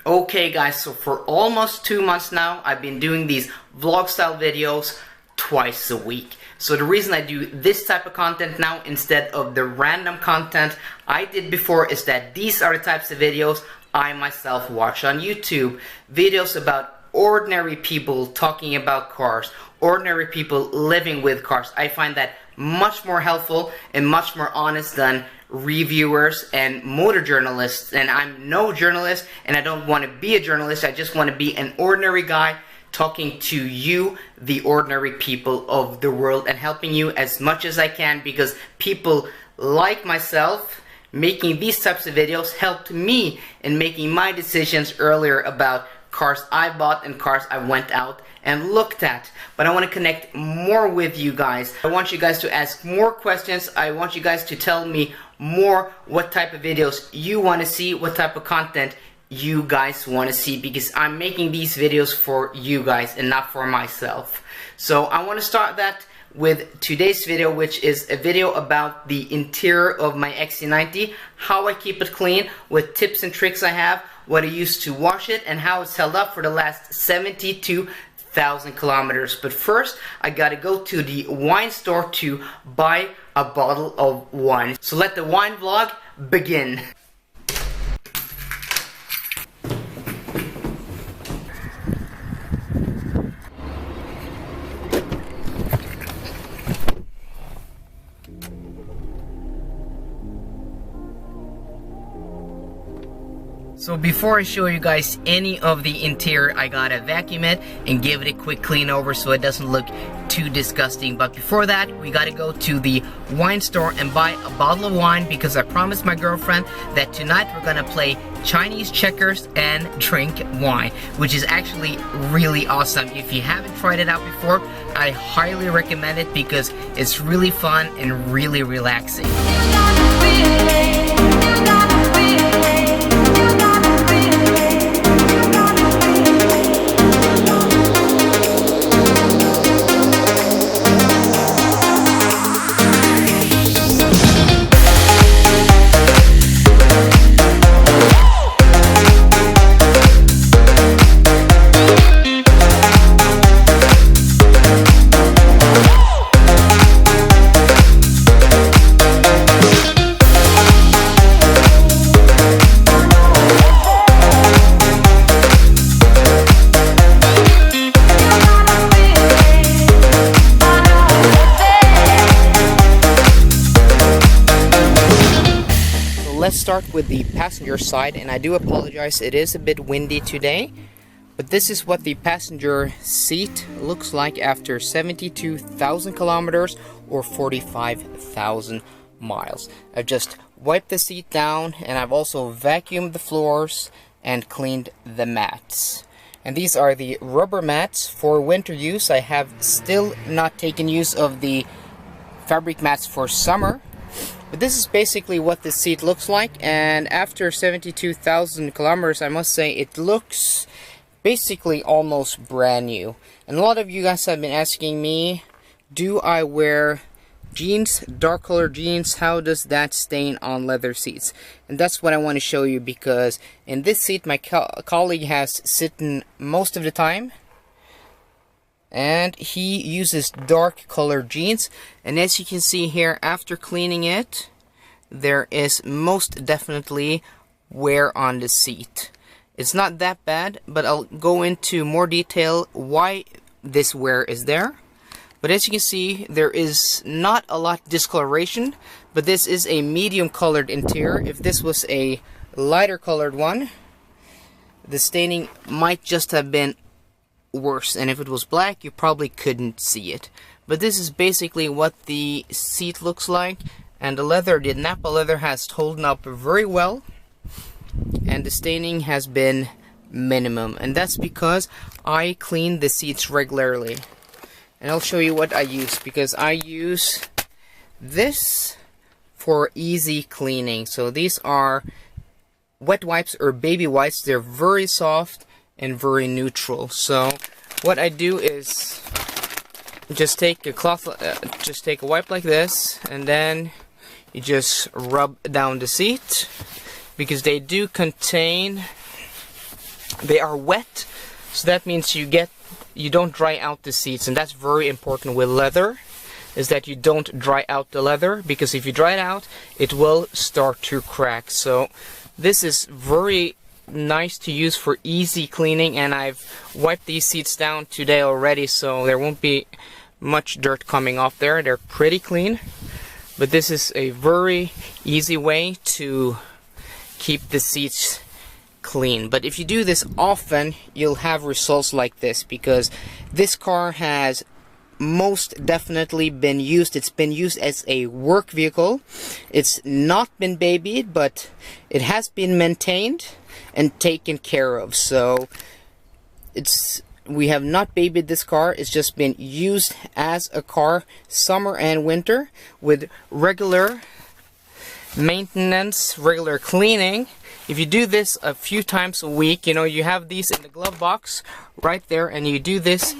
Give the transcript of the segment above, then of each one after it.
Okay guys, so for almost 2 months now, I've been doing these vlog style videos twice a week. So the reason I do this type of content now instead of the random content I did before is that these are the types of videos I myself watch on YouTube. Videos about ordinary people talking about cars, ordinary people living with cars. I find that much more helpful and much more honest than reviewers and motor journalists. And I'm no journalist, and I don't want to be a journalist. I just want to be an ordinary guy talking to you, the ordinary people of the world, and helping you as much as I can, because people like myself making these types of videos helped me in making my decisions earlier about cars I bought and cars I went out and looked at. But I want to connect more with you guys. I want you guys to ask more questions. I want you guys to tell me more what type of videos you want to see, what type of content you guys want to see, because I'm making these videos for you guys and not for myself. So I want to start that with today's video, which is a video about the interior of my XC90, how I keep it clean, what tips and tricks I have, what I use to wash it, and how it's held up for the last 72,000 kilometers. But first, I gotta go to the wine store to buy a bottle of wine. So let the wine vlog begin. So before I show you guys any of the interior, I gotta vacuum it and give it a quick clean over so it doesn't look too disgusting. But before that, we gotta go to the wine store and buy a bottle of wine, because I promised my girlfriend that tonight we're gonna play Chinese checkers and drink wine, which is actually really awesome. If you haven't tried it out before, I highly recommend it because it's really fun and really relaxing. Let's start with the passenger side, and I do apologize, it is a bit windy today, but this is what the passenger seat looks like after 72,000 kilometers or 45,000 miles. I've just wiped the seat down, and I've also vacuumed the floors and cleaned the mats. And these are the rubber mats for winter use. I have still not taken use of the fabric mats for summer. But this is basically what the seat looks like, and after 72,000 kilometers, I must say it looks basically almost brand new. And a lot of you guys have been asking me, do I wear jeans, dark colored jeans? How does that stain on leather seats? And that's what I want to show you, because in this seat my colleague has sitten most of the time, and he uses dark colored jeans. And as you can see here, after cleaning it, there is most definitely wear on the seat. It's not that bad, but I'll go into more detail why this wear is there. But as you can see, there is not a lot of discoloration, but this is a medium colored interior. If this was a lighter colored one, the staining might just have been worse, and if it was black, you probably couldn't see it. But this is basically what the seat looks like, and the leather, the Nappa leather, has holding up very well, and the staining has been minimum, and that's because I clean the seats regularly. And I'll show you what I use, because I use this for easy cleaning. So these are wet wipes or baby wipes. They're very soft and very neutral. So what I do is just take a cloth, just take a wipe like this, and then you just rub down the seat, because they do contain they are wet, so that means you don't dry out the seats, and that's very important with leather, is that you don't dry out the leather, because if you dry it out, it will start to crack. So this is very nice to use for easy cleaning, and I've wiped these seats down today already, so there won't be much dirt coming off there. They're pretty clean, but this is a very easy way to keep the seats clean. But if you do this often, you'll have results like this, because this car has most definitely been used. It's been used as a work vehicle. It's not been babied, but it has been maintained and taken care of. So we have not babied this car. It's just been used as a car summer and winter with regular maintenance, regular cleaning. If you do this a few times a week, you know, you have these in the glove box right there, and you do this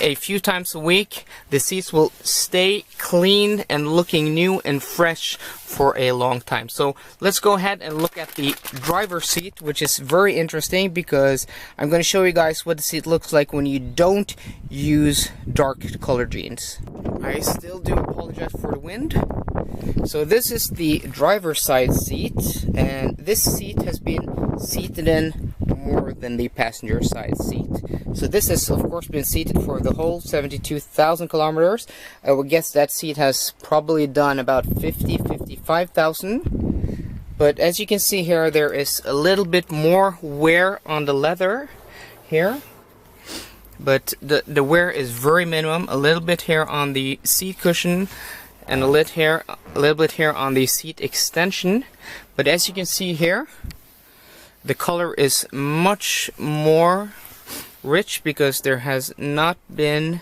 a few times a week, the seats will stay clean and looking new and fresh for a long time. So let's go ahead and look at the driver's seat, which is very interesting, because I'm going to show you guys what the seat looks like when you don't use dark color jeans. I still do apologize for the wind. So this is the driver's side seat, and this seat has been seated in more than the passenger side seat. So this has of course been seated for the whole 72,000 kilometers. I would guess that seat has probably done about 55,000. But as you can see here, there is a little bit more wear on the leather here. But the wear is very minimum. A little bit here on the seat cushion, and a little bit here on the seat extension. But as you can see here, the color is much more rich, because there has not been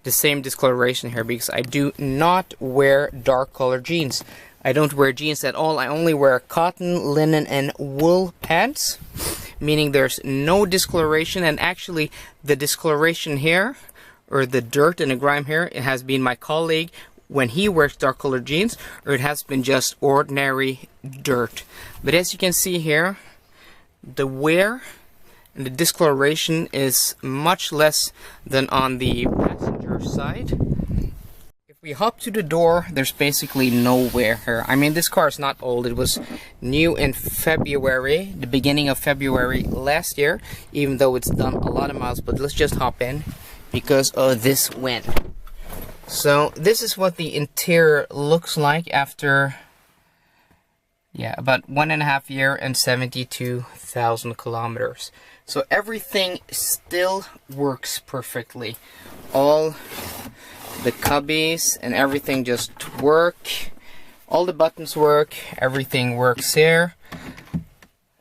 the same discoloration here, because I do not wear dark color jeans. I don't wear jeans at all. I only wear cotton, linen, and wool pants, meaning there's no discoloration. And actually the discoloration here, or the dirt and the grime here, it has been my colleague when he wears dark colored jeans, or it has been just ordinary dirt. But as you can see here, the wear and the discoloration is much less than on the passenger side. If we hop to the door, there's basically no wear here. I mean, this car is not old. It was new in February, the beginning of February last year, even though it's done a lot of miles. But let's just hop in because of this wind. So this is what the interior looks like after about 1.5 years and 72,000 kilometers. So everything still works perfectly. All the cubbies and everything just work. All the buttons work. Everything works here.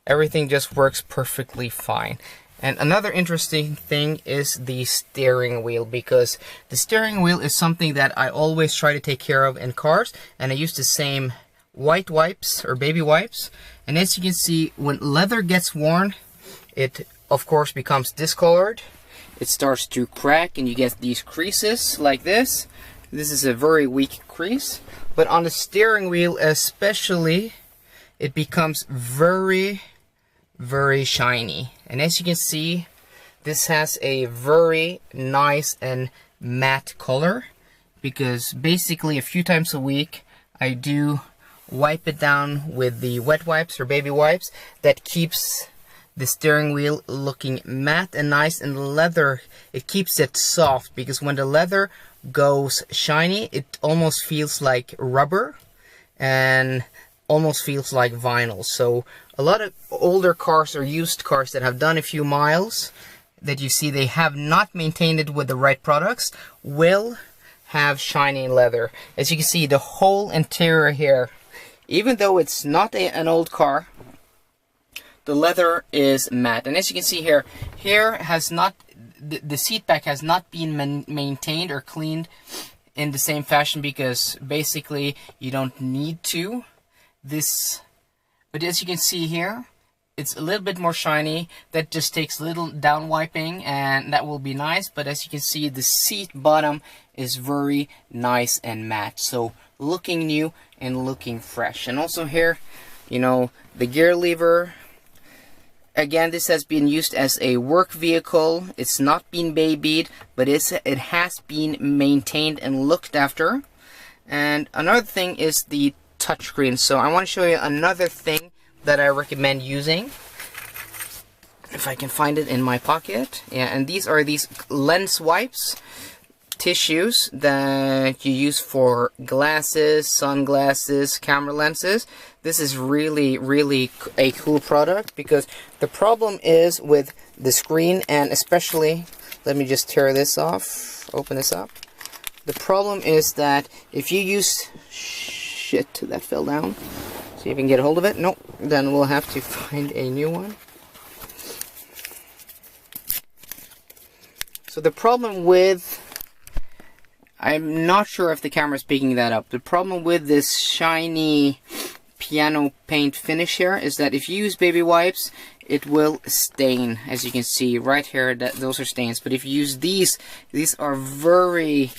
Everything just works perfectly fine. And another interesting thing is the steering wheel, because the steering wheel is something that I always try to take care of in cars, and I use the same white wipes or baby wipes. And as you can see, when leather gets worn, it of course becomes discolored. It starts to crack and you get these creases like this. This is a very weak crease, but on the steering wheel especially, it becomes very shiny. And as you can see, this has a very nice and matte color, because basically a few times a week I do wipe it down with the wet wipes or baby wipes. That keeps the steering wheel looking matte and nice, and the leather, it keeps it soft, because when the leather goes shiny, it almost feels like rubber and almost feels like vinyl. So a lot of older cars or used cars that have done a few miles, that you see they have not maintained it with the right products, will have shiny leather. As you can see, the whole interior here, even though it's not an old car, the leather is matte. And as you can see here, has not, the seat back has not been maintained or cleaned in the same fashion, because basically you don't need to. But as you can see here, it's a little bit more shiny. That just takes a little down wiping, and that will be nice. But as you can see, the seat bottom is very nice and matte, so looking new and looking fresh. And also here, you know, the gear lever Again, this has been used as a work vehicle. It's not been babied, but it has been maintained and looked after. And another thing is the touchscreen. So I want to show you another thing that I recommend using. If I can find it in my pocket. Yeah, and these are these lens wipes, tissues that you use for glasses, sunglasses, camera lenses. This is really, really a cool product, because the problem is with the screen, and especially, let me just tear this off, open this up. The problem is that if you use, shit, that fell down. See if we can get a hold of it. Nope, then we'll have to find a new one. So the problem with, I'm not sure if the camera is picking that up. The problem with this shiny piano paint finish here is that if you use baby wipes, it will stain. As you can see right here, those are stains. But if you use these are very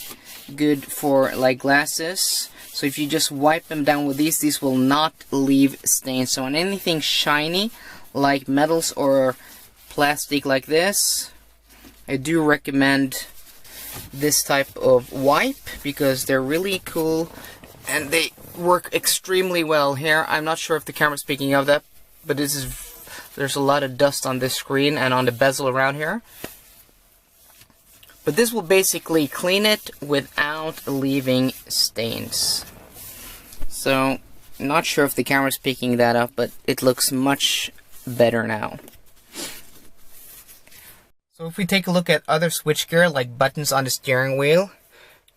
good for like glasses. So if you just wipe them down with these will not leave stains. So on anything shiny like metals or plastic like this, I do recommend this type of wipe, because they're really cool and they work extremely well. Here, I'm not sure if the camera's picking up that, but there's a lot of dust on this screen and on the bezel around here. But this will basically clean it without leaving stains. So, not sure if the camera's picking that up, but it looks much better now. So if we take a look at other switchgear, like buttons on the steering wheel,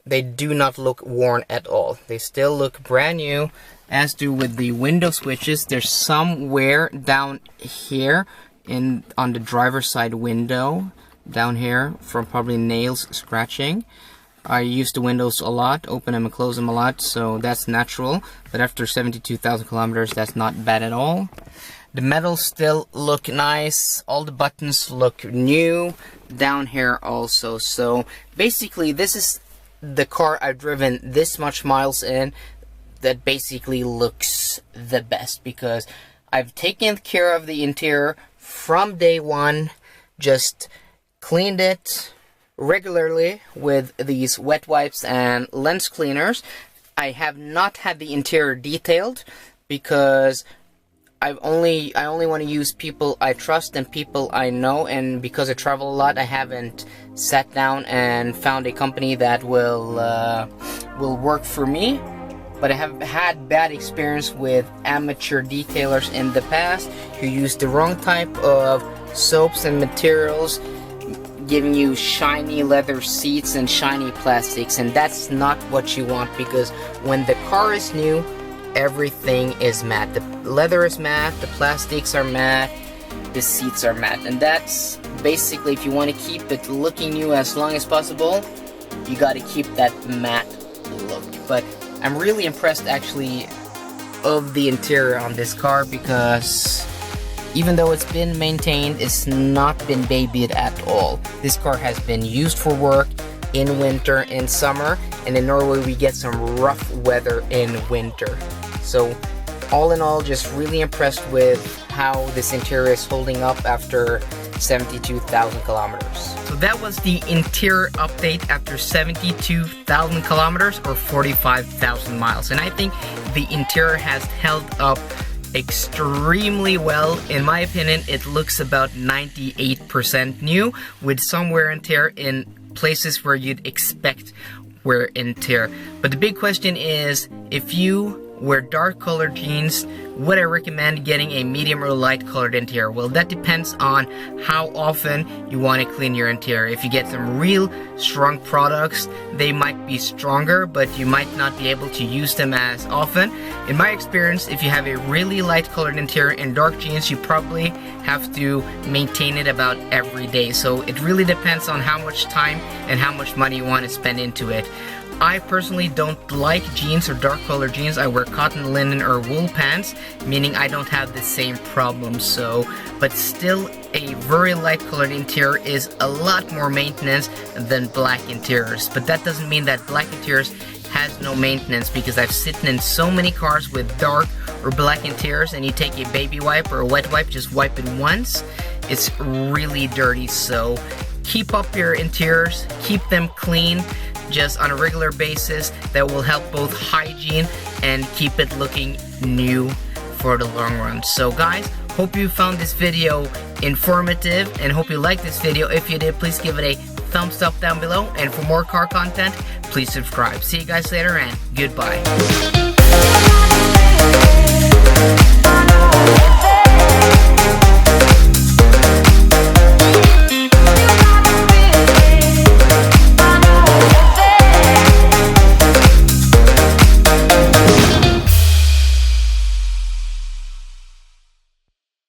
they do not look worn at all. They still look brand new, as do with the window switches. There's some wear down here on the driver's side window, down here, from probably nails scratching. I use the windows a lot, open them and close them a lot, so that's natural. But after 72,000 kilometers, that's not bad at all. The metals still look nice. All the buttons look new down here also. So basically, this is the car I've driven this much miles in that basically looks the best, because I've taken care of the interior from day one, just cleaned it regularly with these wet wipes and lens cleaners. I have not had the interior detailed, because I only want to use people I trust and people I know, and because I travel a lot, I haven't sat down and found a company that will work for me. But I have had bad experience with amateur detailers in the past who used the wrong type of soaps and materials, giving you shiny leather seats and shiny plastics, and that's not what you want, because when the car is new, everything is matte. The leather is matte, the plastics are matte, the seats are matte, and that's basically, if you want to keep it looking new as long as possible, you got to keep that matte look. But I'm really impressed actually of the interior on this car, because even though it's been maintained, it's not been babied at all. This car has been used for work in winter, in summer, and in Norway we get some rough weather in winter. So all in all, just really impressed with how this interior is holding up after 72,000 kilometers. So that was the interior update after 72,000 kilometers or 45,000 miles. And I think the interior has held up extremely well. In my opinion, it looks about 98% new, with some wear and tear in places where you'd expect wear and tear. But the big question is, if you wear dark colored jeans, would I recommend getting a medium or light colored interior? Well, that depends on how often you want to clean your interior. If you get some real strong products, they might be stronger, but you might not be able to use them as often. In my experience, if you have a really light colored interior and dark jeans, you probably have to maintain it about every day. So it really depends on how much time and how much money you want to spend into it. I personally don't like jeans or dark colored jeans. I wear cotton, linen, or wool pants, meaning I don't have the same problem. So, but still, a very light colored interior is a lot more maintenance than black interiors. But that doesn't mean that black interiors has no maintenance, because I've sitting in so many cars with dark or black interiors, and you take a baby wipe or a wet wipe, just wipe it once, it's really dirty. So keep up your interiors, keep them clean just on a regular basis. That will help both hygiene and keep it looking new for the long run. So guys, hope you found this video informative and hope you liked this video. If you did, please give it a thumbs up down below, and for more car content, please subscribe. See you guys later and goodbye.